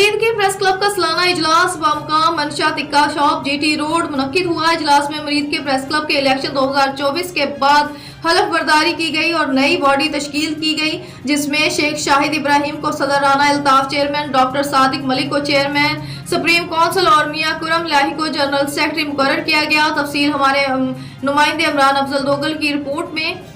मुरीद के press club का सालाना इजलास बामुकाम मंशा टिक्का शॉप जीटी रोड मुनक्किद हुआ। इजलास में मुरीद के प्रेस क्लब के इलेक्शन 2024 के बाद हलफ बर्दारी की गई और नई बॉडी तश्कील की गई, जिसमें शेख शाहिद इब्राहिम को सदर, राना अल्ताफ चेयरमैन, डॉक्टर सादिक मलिक को चेयरमैन सुप्रीम काउंसिल और मियां कुरम लाही को जनरल सेक्रेटरी मुकर्रर किया गया। तफसील हमारे नुमाइंदे इमरान अफजल दोगल की रिपोर्ट में।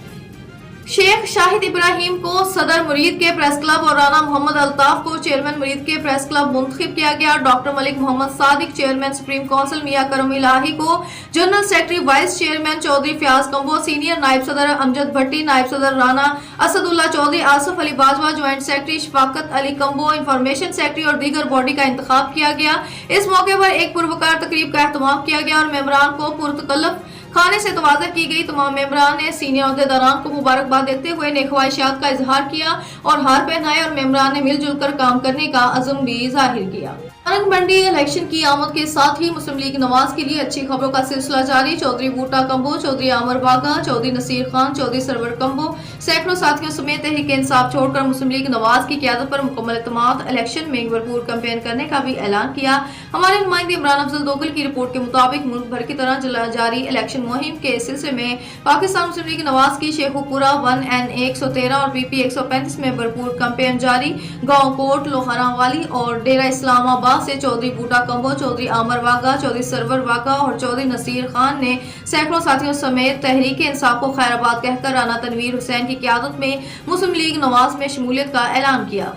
शेख शाहिद इब्राहिम को सदर मुरीद के प्रेस क्लब और राना मोहम्मद अल्ताफ को चेयरमैन मुरीद के प्रेस क्लब मुंतखब किया गया। Doctor Malik Mohammad Sadiq chairman supreme council, मियां करम इलाही को general secretary, vice chairman Chaudhry Fayyaz Kamboh, senior नायब सदर अमजद भट्टी, नायब सदर Rana Asadullah Chaudhry, Asif Ali Bajwa, joint secretary Shafqat Ali Kamboh, information secretary और दीगर बॉडी का इंतखाब किया गया। इस मौके पर एक पुरवकार तकरीब का एहतमाम किया गया और मेंबरान को पुरतकल्लफ खाने से तवाज़ा की गई। तमाम मेंबरान ने सीनियर अहदेदारान को मुबारकबाद देते हुए नेक ख्वाहिशात का इजहार किया और हार पहनाए और मेंबरान ने मिलजुल कर काम करने का अज़म भी जाहिर किया। रंग मंडी इलेक्शन की आमद के साथ ही मुस्लिम लीग नवाज के लिए अच्छी खबरों का सिलसिला जारी। चौधरी बूटा कंबो, चौधरी आमर बागा, चौधरी नसीर खान, चौधरी सरवर कंबो सैकड़ों साथियों समेत तहरीक इंसाफ छोड़कर मुस्लिम लीग नवाज की क़यादत पर मुकम्मल एतमाद, इलेक्शन में भरपूर कैंपेन करने का भी ऐलान किया। हमारे नुमाइंदे इमरान अफजल दोगल की रिपोर्ट के मुताबिक मुल्क भर की तरह जारी इलेक्शन मुहिम के सिलसिले में पाकिस्तान मुस्लिम लीग नवाज की शेखुपुरा 1N 113 और PP 135 में भरपूर कैंपेन जारी। गाँव कोट, लोहारा वाली और डेरा इस्लामाबाद से चौधरी बूटा कंबो, चौधरी आमर वागा, चौधरी सरवर वागा और चौधरी नसीर खान ने सैकड़ों साथियों समेत तहरीक इंसाफ को खैराबाद कहकर राना तनवीर हुसैन की क़यादत में मुस्लिम लीग नवाज में शमूलियत का ऐलान किया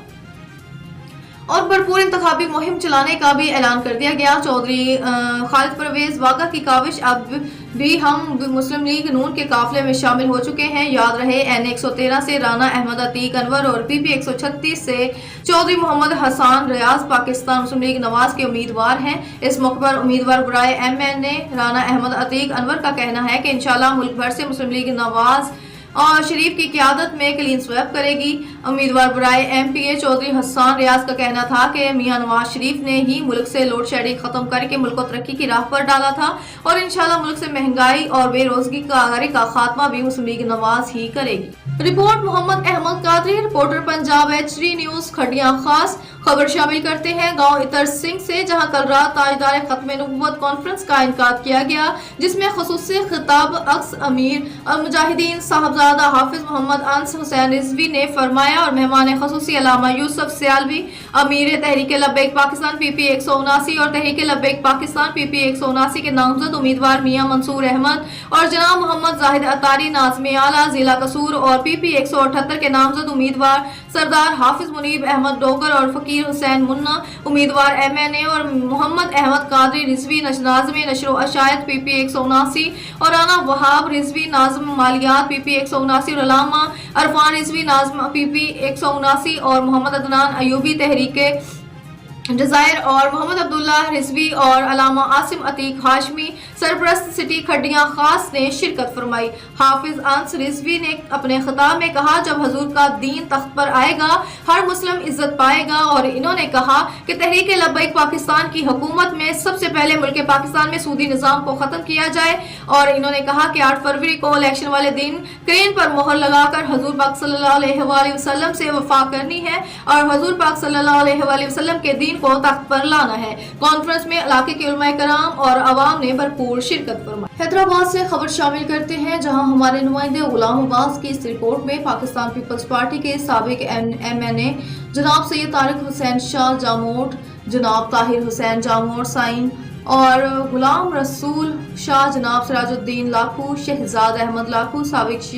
और भरपूर इंतखाबी मुहिम चलाने का भी ऐलान कर दिया गया। चौधरी खालिद परवेज वागा की काविश, अब भी हम मुस्लिम लीग नून के काफिले में शामिल हो चुके हैं। याद रहे N 113 से राना अहमद अतीक अनवर और PP 136 से चौधरी मोहम्मद हसन रियाज पाकिस्तान मुस्लिम लीग नवाज के उम्मीदवार हैं। इस मौके पर उम्मीदवार बराए MNA राना अहमद अतीक अनवर का कहना है कि इंशाल्लाह मुल्क भर से मुस्लिम लीग नवाज और शरीफ की क़यादत में क्लीन स्वेप करेगी। उम्मीदवार बराए MPA चौधरी हसन रियाज का कहना था कि मियां नवाज शरीफ ने ही मुल्क से लोड शेडिंग खत्म करके मुल्क को तरक्की की राह पर डाला था और इंशाल्लाह मुल्क से महंगाई और बेरोजगारी का खात्मा भी मुस्लिम लीग नवाज ही करेगी। Report Mohammad Ahmed Qadri, reporter Punjab HD news Khudian Khas. खबर शामिल करते हैं गांव इतर सिंह से, जहां कल रात ताजदार खत्म नबुव्वत कॉन्फ्रेंस का इनकाद किया गया, जिसमें खुसूसी खिताब अक्स अमीर मुजाहिदीन साहबजादा हाफिज मोहम्मद अंस हुसैन रिजवी ने फरमाया और मेहमान खुसूसी अल्लामा यूसुफ सियालवी, अमीर तहरीक लब्बैक पाकिस्तान PP 179 और तहरीक लब्बैक पाकिस्तान PP 179 के नामजद उम्मीदवार मियां मंसूर अहमद और जनाब मोहम्मद जाहिद अतारी नाज़िम आला जिला कसूर और PP 178 के नामजद उम्मीदवार सरदार हाफिज मुनीब अहमद डोगर और फकीर हुसैन मुन्ना उम्मीदवार MNA और मोहम्मद अहमद कादरी रिजवी नाज़िम नशर अशायत PP 179 और राना वहाब रिजवी नाज़िम मालियात PP 179 और अलामा अरफान रिजवी नाज़िम PP 179 और मोहम्मद अदनान अयूबी तहरीके जजायर और मोहम्मद अब्दुल्ला रिजवी और अलामा आसिम अतीक हाशमी सरप्रस्त सिटी खडियां खास ने शिरकत फरमाई। हाफिज अंस रिजवी ने अपने खिताब में कहा, जब हजूर का दीन तख्त पर आएगा हर मुस्लिम इज्जत पाएगा और इन्होंने कहा कि तहरीक लब्बैक पाकिस्तान की हुकूमत में सबसे पहले मुल्क पाकिस्तान में सूदी निज़ाम को खत्म किया जाए और इन्होंने कहा कि 8 फरवरी को इलेक्शन वाले दिन क्रेन पर मोहर लगाकर हजूर पाक सल्लल्लाहु अलैहि वसल्लम से वफा करनी है और हजूर पाक सल्लल्लाहु अलैहि वसल्लम के दीन को तख्त पर लाना है। कॉन्फ्रेंस में इलाके के उलमाए कराम और अवाम ने भरपूर शिरकत फरमाई। हैदराबाद से खबर शामिल करते हैं, जहां हमारे नुमाइंदे गुलाम अब्बास की इस रिपोर्ट में पाकिस्तान पीपल्स पार्टी के साबिक MNA जनाब सैयद तारिक हुसैन शाह जामोट, जनाब ताहिर हुसैन जामोट साइन और गुलाम रसूल शाह, जनाब सिराजुद्दीन लाखू, शहजाद अहमद लाखू, साबिक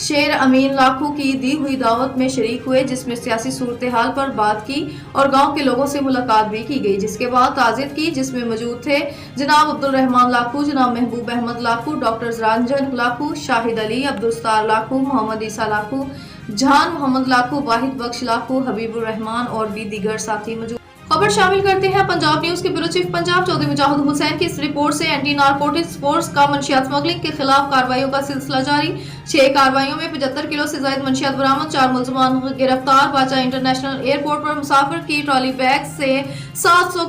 शेर अमीन लाखू की दी हुई दावत में शरीक हुए, जिसमें सियासी सूरत हाल पर बात की और गांव के लोगों से मुलाकात भी की गई। जिसके बाद ताज़ियत की, जिसमें मौजूद थे जनाब अब्दुल रहमान लाखू, जनाब महबूब अहमद लाखू, डॉक्टर रंजन लाखू, शाहिद अली, अब्दुलस्तार लाखू, मोहम्मद ईसा लाखू, जहान मोहम्मद लाखू, वाहिद बख्श लाखू, हबीबुर रहमान और भी दीगर साथी मौजूद। खबर शामिल करते हैं पंजाब न्यूज के ब्यूरो चीफ पंजाब चौधरी मुजाहिद हुसैन की इस रिपोर्ट से। एंटी नारकोटिक्स फोर्स का मंशियात स्मगलिंग के खिलाफ कार्रवाइयों का सिलसिला जारी। 6 कार्रवाइयों में 75 किलो से ज्यादा मंशियात बरामद, 4 मुलजमान गिरफ्तार। बाचा इंटरनेशनल एयरपोर्ट पर मुसाफिर की ट्रॉली बैग से 700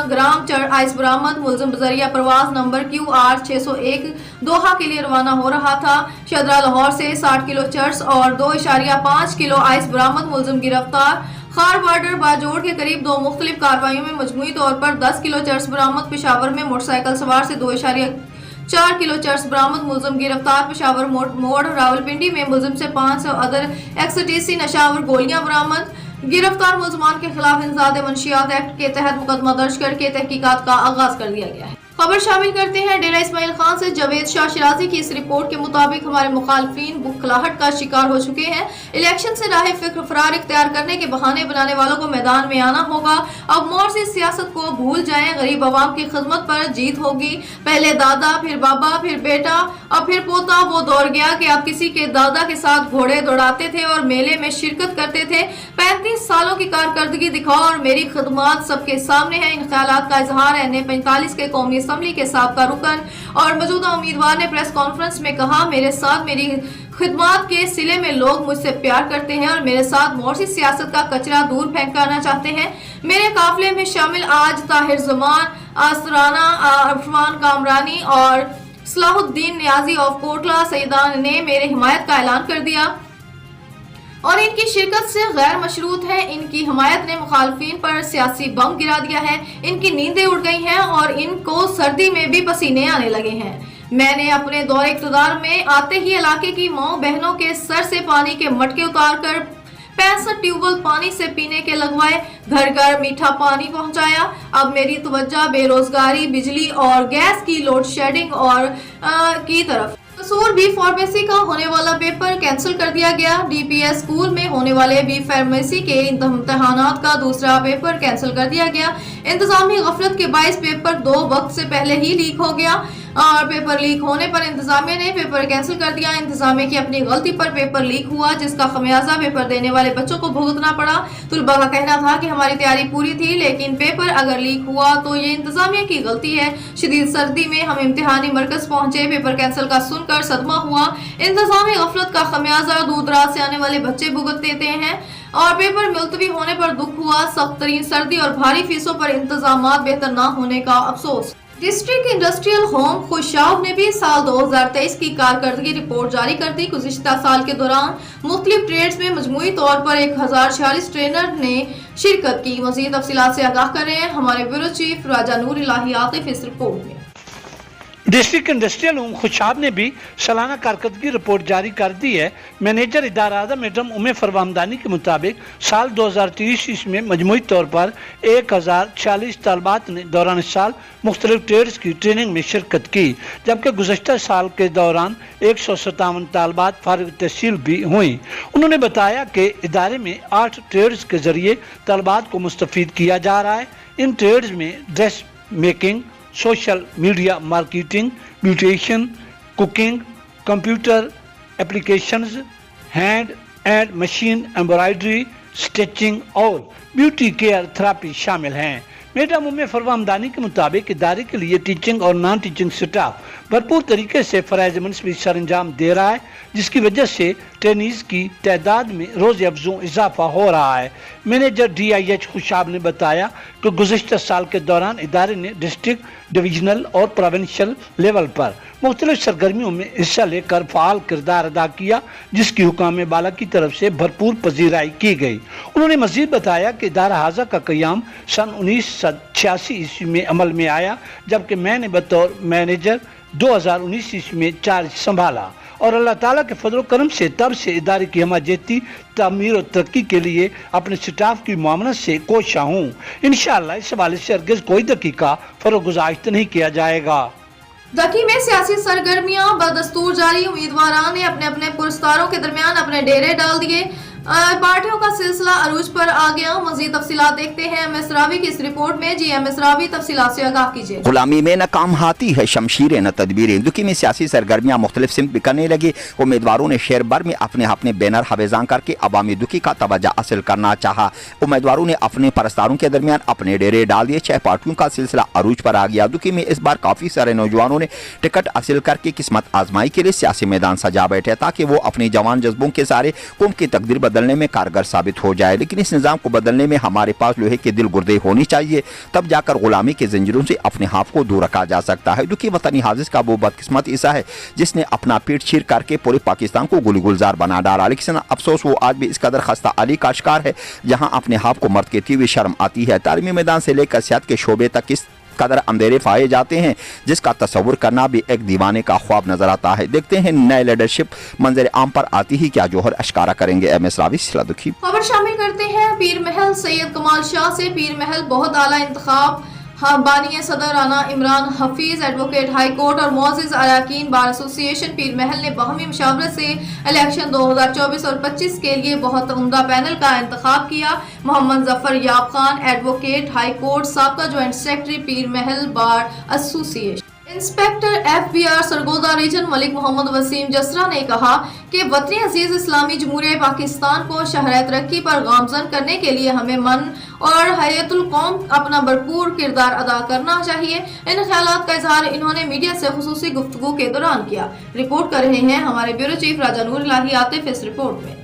ग्राम आइस बरामद। मुलजिम बजरिया प्रवाज नंबर QR 601 दोहा के लिए रवाना हो रहा था। शदरा लाहौर से 60 किलो चर्स और 2.5 किलो आइस बरामद, मुलजिम गिरफ्तार। खार बॉर्डर बाजोड़ के करीब 2 मुख्तलिफ कार्रवाइयों में मजमूई तौर पर 10 किलो चर्स बरामद। पेशावर में मोटरसाइकिल सवार से 2.4 किलो चर्स बरामद। मुलजिम गिरफ्तार। पेशावर मोड़ रावलपिंडी में मुलजिम से 500 अदर एक्सटीसी नशावर गोलियां बरामद। गिरफ्तार मुलजमान के खिलाफ इंसदाद मंशियात एक्ट के तहत मुकदमा दर्ज करके तहकीकात का आगाज कर दिया गया है। खबर शामिल करते हैं डेरा इस्माइल खान से। जावेद शाह शिराजी की इस रिपोर्ट के मुताबिक हमारे मुखालफिन बुखलाहट का शिकार हो चुके हैं। इलेक्शन से राह फिक्र फरार इख्तियार करने के बहाने बनाने वालों को मैदान में आना होगा। अब मोर्सी सियासत को भूल जाएं। गरीब आवाम की खिदमत पर जीत होगी। पहले दादा, फिर बाबा, फिर बेटा और फिर पोता। वो दौर गया कि आप किसी के दादा के साथ घोड़े दौड़ाते थे और मेले में शिरकत करते थे। 35 सालों की कारकर्दगी दिखाओ और मेरी खिदमत सबके सामने है। इन ख्यालात का इजहार NA45 के कौमी असम्बली के साबका रुकन और मौजूदा उम्मीदवार ने प्रेस कॉन्फ्रेंस में कहा, मेरे साथ मेरी खिदमत के सिले में लोग मुझसे प्यार करते हैं और मेरे साथ मोर्सी सियासत का कचरा दूर फेंकना चाहते हैं। मेरे काफिले में शामिल आज ताहिर जमान, आसराना, अरफान कामरानी और सलाहुद्दीन नियाजी ऑफ कोटला सईदान ने मेरे हिमायत का ऐलान कर दिया और इनकी शिरकत से गैर मशरूत है। इनकी हिमायत ने मुखालफिन पर सियासी बम गिरा दिया है। इनकी नींदें उड़ गई हैं और इनको सर्दी में भी पसीने आने लगे हैं। मैंने अपने दौरे इक़्तिदार में आते ही इलाके की माओ बहनों के सर से पानी के मटके उतारकर 65 ट्यूबवेल पानी से पीने के लगवाए, घर घर मीठा पानी पहुंचाया। अब मेरी तवज्जो बेरोजगारी, बिजली और गैस की लोड शेडिंग और की तरफ। कसूर बी फार्मेसी का होने वाला पेपर कैंसिल कर दिया गया। DPS स्कूल में होने वाले बी फार्मेसी के इम्तिहानात का दूसरा पेपर कैंसिल कर दिया गया। इंतजामी गफलत के बाइस पेपर 2 वक्त से पहले ही लीक हो गया और पेपर लीक होने पर इंतजामिया ने पेपर कैंसिल कर दिया। इंतजामिया की अपनी गलती पर पेपर लीक हुआ, जिसका खमियाजा पेपर देने वाले बच्चों को भुगतना पड़ा। तुलबा का कहना था कि हमारी तैयारी पूरी थी, लेकिन पेपर अगर लीक हुआ तो ये इंतजामिया की गलती है। शदीद सर्दी में हम इम्तिहानी मरकज पहुंचे, पेपर कैंसिल का सुनकर सदमा हुआ। इंतजामी गफलत का खमियाजा दूर दराज से आने वाले बच्चे भुगत देते हैं और पेपर मुलतवी होने पर दुख हुआ। सख्त तरीन सर्दी और भारी फीसों पर इंतजामात बेहतर न होने का अफसोस। डिस्ट्रिक्ट इंडस्ट्रियल होम खुशाब ने भी साल 2023 की कारकर्दगी रिपोर्ट जारी कर दी। गुज़िश्ता साल के दौरान मुख्तलिफ ट्रेड्स में मजमूई तौर पर 1046 ट्रेनर ने शिरकत की। मज़ीद तफसीलात से आगाह कर रहे हैं हमारे ब्यूरो चीफ राजा नूर इलाही आतिफ इस रिपोर्ट में। डिस्ट्रिक्ट इंडस्ट्रियल होम खुशाब ने भी सालाना कारकर्दगी रिपोर्ट जारी कर दी है। मैनेजर इदारा आज़म मैडम उमे फरवामदानी के मुताबिक साल 2023 में मजमूई तौर पर 1046 तालबात ने दौरान साल मुख्तलिफ ट्रेड्स की ट्रेनिंग में शिरकत की, जबकि गुज़श्ता साल के दौरान 157 तालबात फारिग तहसील भी हुई। उन्होंने बताया कि इदारे में 8 ट्रेड्स के जरिए तालबात को मुस्तफ़ीद किया जा रहा है। इन ट्रेड्स में dress making, social media marketing, beautician, cooking, computer applications, hand and machine embroidery, stitching और ब्यूटी केयर थेरेपी शामिल हैं। मैडम उम्मे फरवामदानी के मुताबिक इदारे के लिए टीचिंग और नॉन टीचिंग स्टाफ भरपूर तरीके से फ़राइज़ मुनसबी सर अंजाम दे रहा है, जिसकी वजह से ट्रेनीज की तादाद में रोज़ अफजों इजाफा हो रहा है। मैनेजर DIH खुशाब ने बताया कि गुज़श्ता साल के दौरान इदारे ने डिस्ट्रिक्ट, डिवीजनल और प्रोविंशियल लेवल पर मुख्तलिफ सरगर्मियों में हिस्सा लेकर फ़ाल किरदार अदा किया, जिसकी हुकाम बाला की तरफ से भरपूर पजीराई की गई। उन्होंने मज़ीद बताया कि इदारा हाजा का क़याम सन 1986 ईस्वी में अमल में आया, जबकि मैंने बतौर मैनेजर 2019 ईस्वी में चार्ज संभाला और अल्लाह ताला के फजल करम से तब से इदारे की हमाजती तामीर और तरक्की के लिए अपने स्टाफ की मामनत से कोशा हूँ। इंशाअल्लाह इस हवाले से हरगिज़ कोई दकीका फरोगुज़ाश्त नहीं किया जाएगा। दकी में सियासी सरगर्मियां बदस्तूर जारी। उम्मीदवारों ने अपने अपने पुरस्कारों के दरमियान अपने डेरे डाल दिए। पार्टियों का सिलसिला अरूज पर आ गया। मज़ीद तफसीलात देखते हैं MS रावी की इस रिपोर्ट में। जी MS रावी, तफसीलात से आगाह कीजिए। गुलामी में न काम हाथी है शमशीरें न तदबीरें। दुकी में सियासी सरगर्मियां मुख्तलिफ सिमत बिकने लगी। उम्मीदवारों ने शहर भर में अपने अपने बैनर हवेजान करके अवामी दुखी का तवज्जो हासिल करना चाहा। उम्मीदवारों ने अपने परस्तारों के दरमियान अपने डेरे डाल दिए। 6 पार्टियों का सिलसिला अरूज पर आ गया। दुकी में इस बार काफ़ी सारे नौजवानों ने टिकट हासिल करके किस्मत आजमाई के लिए सियासी मैदान सजा बैठे, ताकि वो अपने जवान जज्बों के सारे कौम की तकदीर بدلنے میں کارگر ثابت ہو جائے، لیکن اس نظام کو بدلنے میں ہمارے پاس لوہے کے دل گردے ہونی چاہیے، تب جا کر غلامی کے زنجیروں سے اپنے آپ کو دور رکھا جا سکتا ہے۔ دکھی وطنی حافظ کا وہ بدقسمت ایسا ہے جس نے اپنا پیٹ چیر کر کے پورے پاکستان کو گلی گلزار بنا ڈالا، لیکن افسوس وہ آج بھی اس قدر خستہ علی کا شکار ہے جہاں اپنے آپ کو مرد کہتے ہوئے شرم آتی ہے۔ تعلیمی میدان سے لے کر صحت کے شعبے تک اس قدر اندھیرے پائے جاتے ہیں جس کا تصور کرنا بھی ایک دیوانے کا خواب نظر آتا ہے۔ دیکھتے ہیں نئے لیڈرشپ منظر عام پر آتی ہی کیا جوہر اشکارا کریں گے۔ ایم ایس راوی، سلا دکھی۔ خبر شامل کرتے ہیں پیر محل سید کمال شاہ سے۔ پیر محل بہت اعلیٰ انتخاب بانی صدر Rana Imran Hafeez, advocate high court اور معزز اراکین بار ایسوسی ایشن پیر محل نے باہمی مشاورت سے الیکشن 2024 اور 25 کے لیے بہت عمدہ پینل کا انتخاب کیا۔ Muhammad Zafaryab Khan, advocate high court, سابقہ joint secretary Pir Mahal bar association. Inspector F B R Sargodha region Malik Muhammad Waseem Jasra نے کہا کہ وطنی عزیز اسلامی جمہوریہ پاکستان کو شہر ترقی پر گامزن کرنے کے لیے ہمیں من اور حیات القوم اپنا بھرپور کردار ادا کرنا چاہیے۔ ان خیالات کا اظہار انہوں نے میڈیا سے خصوصی گفتگو کے دوران کیا۔ رپورٹ کر رہے ہیں ہمارے بیورو چیف راجہ نور الہی عاطف اس رپورٹ میں۔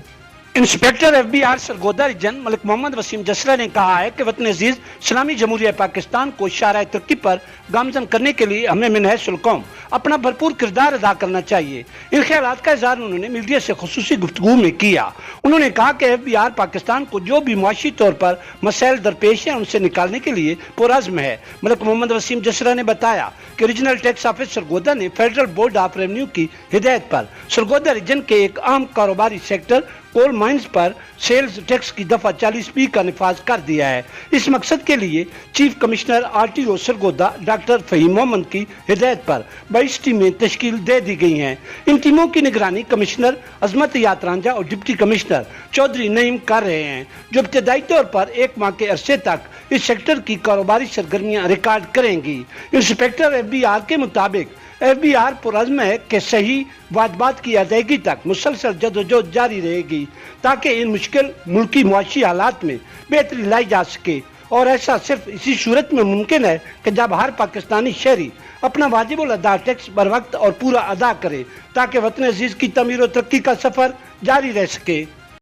Inspector F B R Sargodha region Malik Muhammad Waseem Jasra نے کہا ہے کہ وطن عزیز اسلامی جمہوریہ پاکستان کو شاہراہ ترقی پر گامزن کرنے کے لیے ہمیں من حیث القوم اپنا بھرپور کردار ادا کرنا چاہیے۔ ان خیالات کا اظہار انہوں نے میڈیا سے خصوصی گفتگو میں کیا۔ انہوں نے کہا کہ ایف بی آر پاکستان کو جو بھی معاشی طور پر مسائل درپیش ہیں ان سے نکالنے کے لیے پرعزم ہے۔ ملک محمد وسیم جسرا نے بتایا کہ ریجنل ٹیکس آفس سرگودا نے فیڈرل بورڈ آف ریونیو کی ہدایت پر سرگودا ریجن کے ایک اہم کاروباری سیکٹر کول مائنز پر سیلز ٹیکس کی دفعہ 40B کا نفاذ کر دیا ہے۔ اس مقصد کے لیے chief commissioner RTO Sargodha doctor Faheem Muhammad کی ہدایت پر 22 ٹیمیں تشکیل دے دی گئی ہیں۔ ان ٹیموں کی نگرانی کمشنر عظمت یات رانجھا اور ڈپٹی کمشنر چودھری نعیم کر رہے ہیں، جو ابتدائی طور پر 1 ماہ کے عرصے تک اس سیکٹر کی کاروباری سرگرمیاں ریکارڈ کریں گی۔ انسپیکٹر FBR کے مطابق FBR پرعزم ہے کہ صحیح واجبات کی ادائیگی تک مسلسل جدوجہد جاری رہے گی تاکہ ان مشکل ملکی معاشی حالات میں بہتری لائی جا سکے، اور ایسا صرف اسی صورت میں ممکن ہے کہ جب ہر پاکستانی شہری اپنا واجب الادا ٹیکس بر وقت اور پورا ادا کرے تاکہ وطن عزیز کی تعمیر و ترقی کا سفر جاری رہ سکے۔